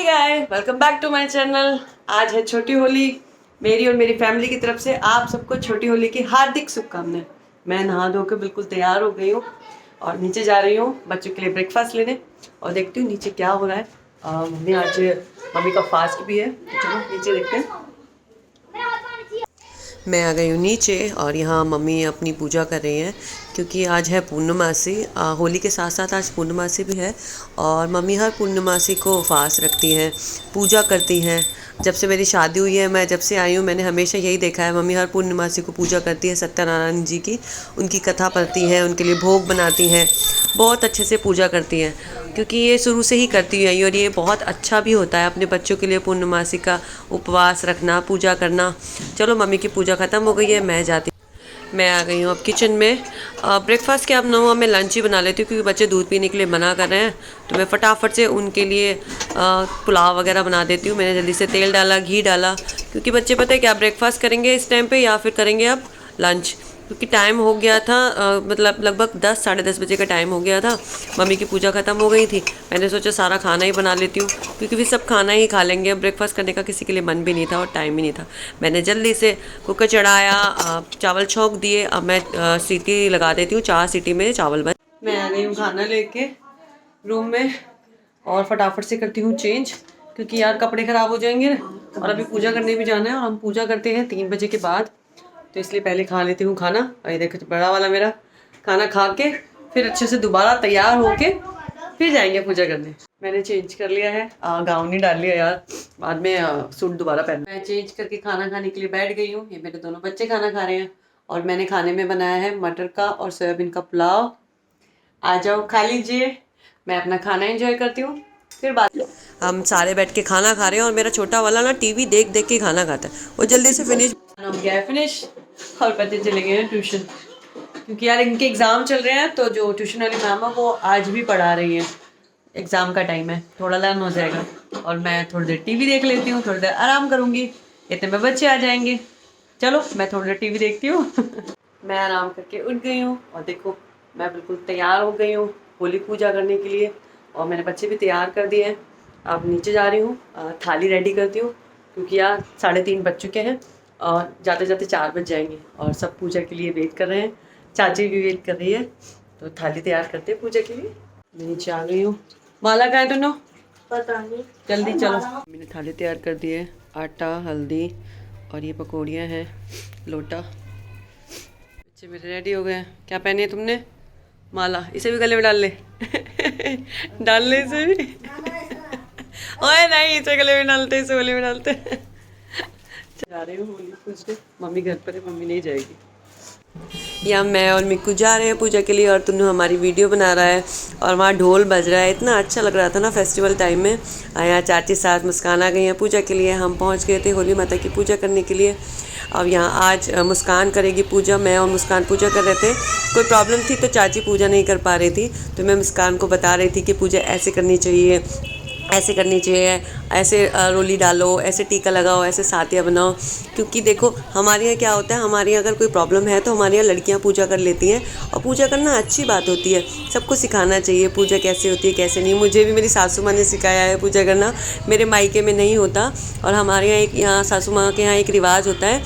Guys, welcome back to my channel. आज है छोटी होली। मेरी और मेरी फैमिली की तरफ से आप सबको छोटी होली की हार्दिक शुभकामनाएं। मैं नहा धो के बिल्कुल तैयार हो गई हूँ और नीचे जा रही हूँ बच्चों के लिए ब्रेकफास्ट लेने और देखती हूँ नीचे क्या हो रहा है। मम्मी का फास्ट भी है, तो चलो नीचे देखते हैं। मैं आ गई हूँ नीचे और यहाँ मम्मी अपनी पूजा कर रही हैं क्योंकि आज है पूर्णमासी। होली के साथ साथ आज पूर्णमासी भी है और मम्मी हर पूर्णमासी को फास्ट रखती हैं, पूजा करती हैं। जब से मेरी शादी हुई है, मैं जब से आई हूँ, मैंने हमेशा यही देखा है, मम्मी हर पूर्णमासी को पूजा करती है, सत्यनारायण जी की, उनकी कथा पढ़ती हैं, उनके लिए भोग बनाती हैं, बहुत अच्छे से पूजा करती हैं क्योंकि ये शुरू से ही करती हुई और ये बहुत अच्छा भी होता है अपने बच्चों के लिए पूर्णमासी का उपवास रखना, पूजा करना। चलो मम्मी की पूजा ख़त्म हो गई है, मैं आ गई हूँ अब किचन में। ब्रेकफास्ट के अब ना मैं लंच ही बना लेती हूँ क्योंकि बच्चे दूध पीने के लिए मना कर रहे हैं, तो मैं फटाफट से उनके लिए पुलाव वगैरह बना देती हूँ। मैंने जल्दी से तेल डाला, घी डाला, क्योंकि बच्चे पता है क्या ब्रेकफास्ट करेंगे इस टाइम पे या फिर करेंगे अब लंच, क्योंकि टाइम हो गया था मतलब लगभग 10 साढ़े 10 बजे का टाइम हो गया था। मम्मी की पूजा ख़त्म हो गई थी, मैंने सोचा सारा खाना ही बना लेती हूँ क्योंकि फिर सब खाना ही खा लेंगे। ब्रेकफास्ट करने का किसी के लिए मन भी नहीं था और टाइम भी नहीं था। मैंने जल्दी से कुकर चढ़ाया, चावल छौंक दिए। अब मैं सीटी लगा देती हूँ, 4 सीटी में चावल बन। मैं आ गई हूँ खाना लेके रूम में और फटाफट से करती हूँ चेंज क्योंकि यार कपड़े ख़राब हो जाएंगे और अभी पूजा करने भी जाना है और हम पूजा करते हैं 3 बजे के बाद, तो इसलिए पहले खा लेती हूँ खाना। और ये देखो बड़ा वाला मेरा खाना खा के फिर अच्छे से दोबारा तैयार होके फिर जाएंगे पूजा करने। मैंने चेंज कर लिया है, गाउन ही डाल लिया यार, बाद में सूट दोबारा पहन। मैं चेंज करके खाना खाने के लिए बैठ गई हूँ। ये मेरे दोनों बच्चे खाना खा रहे हैं और मैंने खाने में बनाया है मटर का और सोयाबीन का पुलाव। आ जाओ खा लीजिए, मैं अपना खाना एंजॉय करती हूँ फिर बात। हम सारे बैठ के खाना खा रहे हैं और मेरा छोटा वाला ना टीवी देख देख के खाना खाता है। वो जल्दी से हो गया है फिनिश और बच्चे चले गए हैं ट्यूशन क्योंकि यार इनके एग्ज़ाम चल रहे हैं, तो जो ट्यूशन वाली मैम है वो आज भी पढ़ा रही है। एग्ज़ाम का टाइम है, थोड़ा लर्न हो जाएगा और मैं थोड़ी देर टीवी देख लेती हूँ, थोड़ी देर आराम करूँगी, इतने में बच्चे आ जाएंगे। चलो मैं थोड़ी देर टीवी देखती हूँ। मैं आराम करके उठ गई हूँ और देखो मैं बिल्कुल तैयार हो गई हूँ होली पूजा करने के लिए और मैंने बच्चे भी तैयार कर दिए हैं। अब नीचे जा रही हूँ, थाली रेडी करती हूँ क्योंकि यार 3:30 बज चुके हैं और जाते जाते 4 बज जाएंगे और सब पूजा के लिए वेट कर रहे हैं। चाची भी वेट कर रही है, तो थाली तैयार करते हैं पूजा के लिए। मैं नीचे आ गई हूँ। माला कहाँ है दोनों? पता नहीं, जल्दी चलो। मैंने थाली तैयार कर दी है, आटा, हल्दी और ये पकौड़ियाँ हैं, लोटा। बच्चे मेरे रेडी हो गए हैं। क्या पहनी है तुमने? माला। इसे भी गले में डाल ले। डाल ले इसे भी। ओए नहीं, इसे गले में डालते, इसे गले में डालते। जा रही हूँ होली पूजने। मम्मी घर पर है, मम्मी नहीं जाएगी। यहाँ मैं और मिक्कू जा रहे हैं पूजा के लिए और तुन्नू हमारी वीडियो बना रहा है और वहाँ ढोल बज रहा है। इतना अच्छा लग रहा था ना फेस्टिवल टाइम में। यहाँ चाची साथ मुस्कान आ गई हैं पूजा के लिए। हम पहुँच गए थे होली माता की पूजा करने के लिए। अब यहाँ आज मुस्कान करेगी पूजा। मैं और मुस्कान पूजा कर रहे थे, कोई प्रॉब्लम थी तो चाची पूजा नहीं कर पा रही थी, तो मैं मुस्कान को बता रही थी कि पूजा ऐसे करनी चाहिए, ऐसे करनी चाहिए, ऐसे रोली डालो, ऐसे टीका लगाओ, ऐसे सातिया बनाओ। क्योंकि देखो हमारे यहाँ क्या होता है, हमारे यहाँ अगर कोई प्रॉब्लम है तो हमारे यहाँ लड़कियाँ पूजा कर लेती हैं और पूजा करना अच्छी बात होती है। सबको सिखाना चाहिए पूजा कैसे होती है कैसे नहीं। मुझे भी मेरी सासू माँ ने सिखाया है पूजा करना, मेरे मायके में नहीं होता। और हमारे यहाँ यहाँ सासू माँ के यहाँ एक रिवाज होता है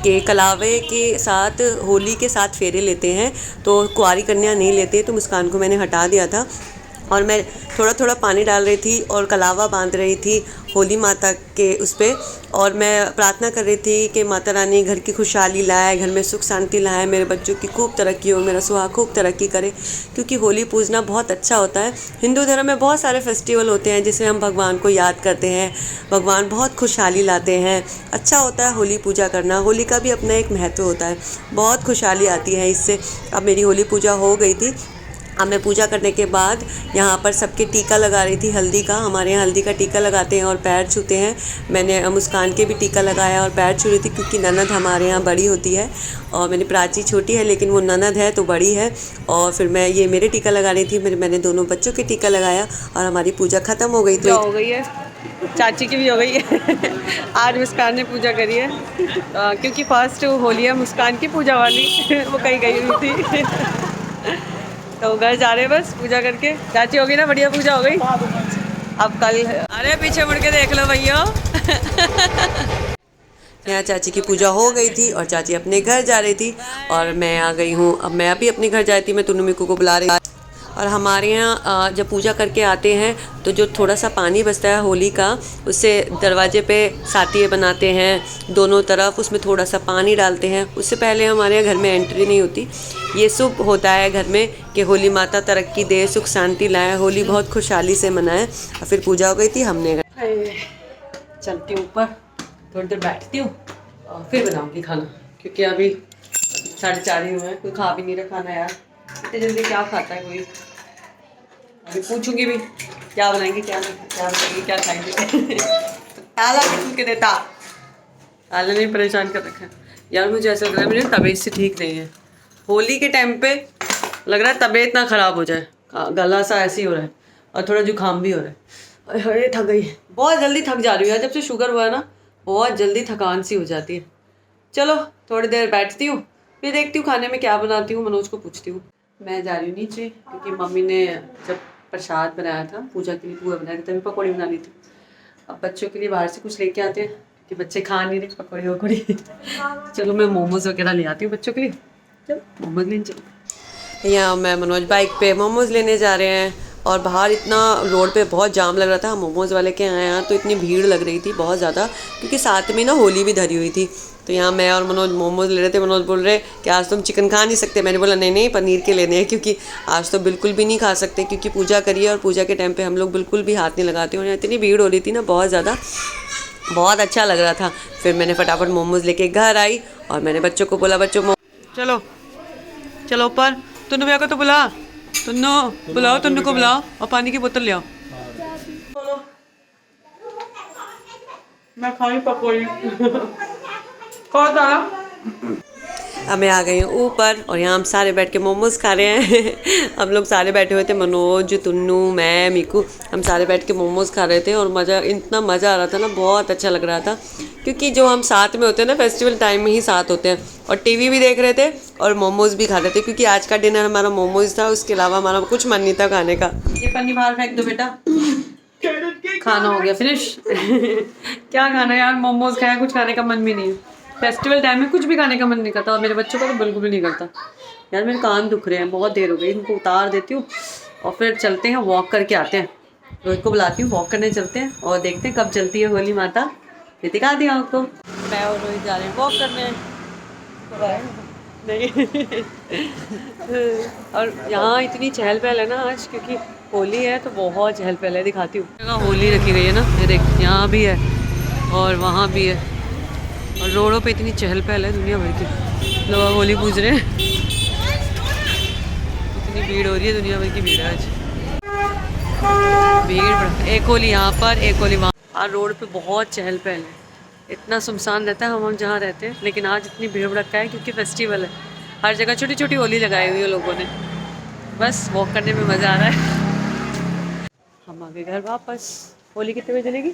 कि कलावे के साथ होली के साथ फेरे लेते हैं, तो कुंवारी कन्या नहीं लेते। तो मुस्कान को मैंने हटा दिया था और मैं थोड़ा थोड़ा पानी डाल रही थी और कलावा बांध रही थी होली माता के उस पर, और मैं प्रार्थना कर रही थी कि माता रानी घर की खुशहाली लाए, घर में सुख शांति लाए, मेरे बच्चों की खूब तरक्की हो, मेरा सुहाग खूब तरक्की करे। क्योंकि होली पूजना बहुत अच्छा होता है। हिंदू धर्म में बहुत सारे फेस्टिवल होते हैं जिसमें हम भगवान को याद करते हैं, भगवान बहुत खुशहाली लाते हैं। अच्छा होता है होली पूजा करना। होली का भी अपना एक महत्व होता है, बहुत खुशहाली आती है इससे। अब मेरी होली पूजा हो गई थी। अब मैं पूजा करने के बाद यहाँ पर सबके टीका लगा रही थी, हल्दी का। हमारे यहाँ हल्दी का टीका लगाते हैं और पैर छूते हैं। मैंने मुस्कान के भी टीका लगाया और पैर छू रही थी क्योंकि ननद हमारे यहाँ बड़ी होती है और मेरी प्राची छोटी है लेकिन वो ननद है तो बड़ी है। और फिर मैं ये मेरे टीका लगा रही थी, मैंने दोनों बच्चों के टीका लगाया और हमारी पूजा ख़त्म हो गई। तो हो गई है, चाची की भी हो गई है। आज मुस्कान ने पूजा करी है क्योंकि फर्स्ट होली है मुस्कान की पूजा वाली। वो कहीं गई हुई थी। तो घर जा रहे हैं बस पूजा करके। चाची होगी ना, बढ़िया पूजा हो गई। अब कल, अरे पीछे मुड़ के देख लो भैया। यहाँ चाची की पूजा हो गई थी और चाची अपने घर जा रही थी और मैं आ गई हूँ। अब मैं अभी अपने घर जा रही थी, मैं तुन्नू मिक्कू को बुला रही थी। और हमारे यहाँ जब पूजा करके आते हैं तो जो थोड़ा सा पानी बचता है होली का, उससे दरवाजे पे सातिये बनाते हैं दोनों तरफ, उसमें थोड़ा सा पानी डालते हैं। उससे पहले हमारे यहाँ घर में एंट्री नहीं होती। ये शुभ होता है घर में कि होली माता तरक्की दे, सुख शांति लाए, होली बहुत खुशहाली से मनाएं। और फिर पूजा हो गई थी, हमने चलती हूँ ऊपर, थोड़ी देर बैठती हूँ और फिर बनाऊँगी खाना, क्योंकि अभी 4:30 ही हुए हैं, कोई खा भी नहीं रहा खाना यार। इतनी जल्दी क्या खाता है कोई। अभी पूछूंगी भी क्या बनाएंगे, क्या बनाएंगे, क्या खाएंगे। ताला किस के देता, ताला ने परेशान कर रखा है यार। मुझे ऐसा लग रहा है मेरी तबीयत से ठीक नहीं है। होली के टाइम पे लग रहा है तबीयत ना ख़राब हो जाए, गला सा ऐसे ही हो रहा है और थोड़ा जुकाम भी हो रहा है। अरे थक गई, बहुत जल्दी थक जा रही हूँ यार। जब से शुगर हुआ है ना, बहुत जल्दी थकान सी हो जाती है। चलो थोड़ी देर बैठती हूँ, फिर देखती हूँ खाने में क्या बनाती हूँ। मनोज को पूछती हूँ। मैं जा रही हूँ नीचे, क्योंकि मम्मी ने जब प्रसाद बनाया था पूजा के लिए, पूआ बनाया था, तभी पकौड़ी बना ली थी। अब बच्चों के लिए बाहर से कुछ लेके आते हैं, क्योंकि बच्चे खा नहीं रहे पकौड़ी वकौड़ी। चलो मैं मोमोज़ वगैरह ले आती हूँ बच्चों के लिए। चलो मोमोज़ लेने चलो। यहाँ मैं मनोज बाइक पे मोमोज़ लेने जा रहे हैं और बाहर इतना रोड पे बहुत जाम लग रहा था। हम मोमोज़ वाले के आए यहाँ तो इतनी भीड़ लग रही थी बहुत ज़्यादा, क्योंकि साथ में ना होली भी धरी हुई थी। तो यहाँ मैं और मनोज मोमोज़ ले रहे थे। मनोज बोल रहे कि आज तुम चिकन खा नहीं सकते। मैंने बोला नहीं नहीं, पनीर के लेने हैं, क्योंकि आज तो बिल्कुल भी नहीं खा सकते, क्योंकि पूजा करिए और पूजा के टाइम पे हम लोग बिल्कुल भी हाथ नहीं लगाते। और यहाँ इतनी भीड़ हो रही थी ना बहुत ज़्यादा, बहुत अच्छा लग रहा था। फिर मैंने फटाफट मोमोज़ लेके घर आई और मैंने बच्चों को बोला, बच्चों चलो चलो ऊपर, तुन्नू भैया को तो बुला, तुन्नू बुलाओ, तुन्नू को बुलाओ और पानी की बोतल ले आओ। मैं खाई पकौड़ी। कौन अब मैं आ गई हूँ ऊपर और यहाँ हम सारे बैठ के मोमोज़ खा रहे हैं। हम लोग सारे बैठे हुए थे, मनोज, तुन्नू, मैं, मीकू, हम सारे बैठ के मोमोज़ खा रहे थे। और इतना मज़ा आ रहा था ना, बहुत अच्छा लग रहा था, क्योंकि जो हम साथ में होते हैं ना, फेस्टिवल टाइम में ही साथ होते हैं। और टीवी भी देख रहे थे और मोमोज़ भी खा रहे थे, क्योंकि आज का डिनर हमारा मोमोज़ था। उसके अलावा हमारा कुछ मन नहीं था खाने का। ये पन्नी बाहर फेंक दो बेटा, खाना हो गया फिनिश। क्या खाना यार, मोमोज़ खाया, कुछ खाने का मन भी नहीं है। फेस्टिवल टाइम में कुछ भी खाने का मन नहीं करता, और मेरे बच्चों का तो बिल्कुल भी नहीं करता यार। मेरे कान दुख रहे हैं, बहुत देर हो गई, इनको उतार देती हूँ और फिर चलते हैं, वॉक करके आते हैं। रोहित को बुलाती हूँ, वॉक करने चलते हैं और देखते हैं कब चलती है होली माता, फिर दिखा दिया आपको। मैं और रोहित जा रहे हैं वॉक करने। नहीं और यहाँ इतनी चहल पहल है ना आज, क्योंकि होली है तो बहुत चहल पहल है। दिखाती हूँ, होली रखी गई है ना, ये देख, यहाँ भी है और वहाँ भी है, और रोडों पे इतनी चहल पहल है दुनिया भर की। लोग होली पूज रहे हैं, इतनी भीड़ हो रही है, दुनिया भर की भीड़ है आज। भीड़, एक होली यहाँ पर, एक होली वहाँ। और रोड पे बहुत चहल पहल है, इतना सुनसान रहता है हम जहाँ रहते हैं, लेकिन आज इतनी भीड़ भड़का है क्योंकि फेस्टिवल है। हर जगह छोटी छोटी होली लगाई हुई है लोगों ने। बस वॉक करने में मज़ा आ रहा है। हम आ गए घर वापस। होली कितने बजे चलेगी?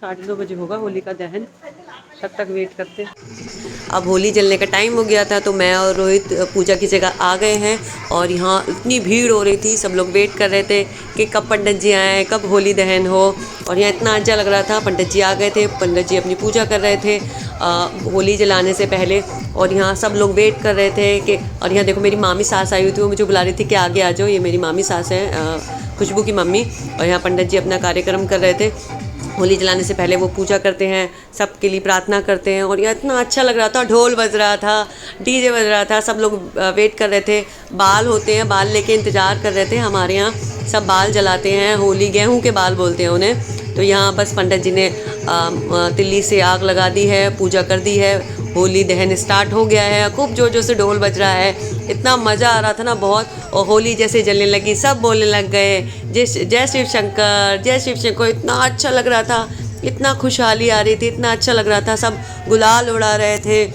9:30 बजे होगा होली का दहन, तब तक वेट करते हैं। अब होली जलने का टाइम हो गया था, तो मैं और रोहित पूजा की जगह आ गए हैं। और यहाँ इतनी भीड़ हो रही थी, सब लोग वेट कर रहे थे कि कब पंडित जी आएँ, कब होली दहन हो। और यहाँ इतना अच्छा लग रहा था। पंडित जी आ गए थे, पंडित जी अपनी पूजा कर रहे थे होली जलाने से पहले। और यहाँ सब लोग वेट कर रहे थे कि, और यहाँ देखो मेरी मामी सास आई हुई थी, वो मुझे बुला रही थी कि आगे आ जाओ। ये मेरी मामी सास है, खुशबू की मम्मी। और यहाँ पंडित जी अपना कार्यक्रम कर रहे थे। होली जलाने से पहले वो पूजा करते हैं, सबके लिए प्रार्थना करते हैं। और यह इतना अच्छा लग रहा था, ढोल बज रहा था, डीजे बज रहा था, सब लोग वेट कर रहे थे। बाल होते हैं, बाल लेके इंतज़ार कर रहे थे। हमारे यहाँ सब बाल जलाते हैं, होली गेहूं के बाल बोलते हैं उन्हें। तो यहाँ बस पंडित जी ने तिल्ली से आग लगा दी है, पूजा कर दी है, होली दहन स्टार्ट हो गया है। खूब जोर जोर से ढोल बज रहा है, इतना मज़ा आ रहा था ना बहुत। और होली जैसे जलने लगी, सब बोलने लग गए जय शिव शंकर, जय शिव शंकर। इतना अच्छा लग रहा था, इतना खुशहाली आ रही थी, इतना अच्छा लग रहा था। सब गुलाल उड़ा रहे थे,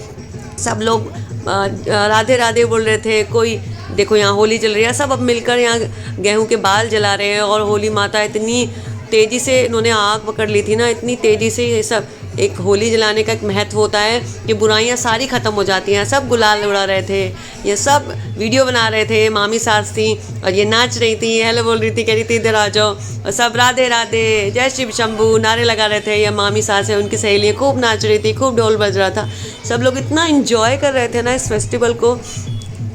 सब लोग राधे राधे बोल रहे थे। कोई देखो यहाँ होली जल रही है, सब अब मिलकर यहाँ गेहूं के बाल जला रहे हैं। और होली माता इतनी तेज़ी से इन्होंने आग पकड़ ली थी ना, इतनी तेज़ी से ये सब एक होली जलाने का एक महत्व होता है कि बुराइयां सारी ख़त्म हो जाती हैं। सब गुलाल उड़ा रहे थे, ये सब वीडियो बना रहे थे। मामी सास थी और ये नाच रही थी, हेलो बोल रही थी, कह रही थी इधर आ जाओ, और सब राधे राधे जय शिव शंभू नारे लगा रहे थे। ये मामी सास है, उनकी सहेलियाँ खूब नाच रही थी, खूब ढोल बज रहा था। सब लोग इतना इंजॉय कर रहे थे ना इस फेस्टिवल को।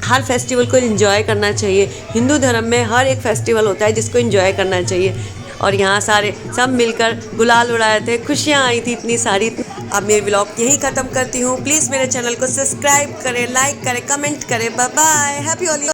हर फेस्टिवल को एंजॉय करना चाहिए। हिंदू धर्म में हर एक फेस्टिवल होता है जिसको एंजॉय करना चाहिए। और यहाँ सारे सब मिलकर गुलाल उड़ाए थे, खुशियाँ आई थी इतनी सारी। अब मेरे व्लॉग यही ख़त्म करती हूँ। प्लीज़ मेरे चैनल को सब्सक्राइब करें, लाइक करें, कमेंट करें। Bye bye, happy Holi.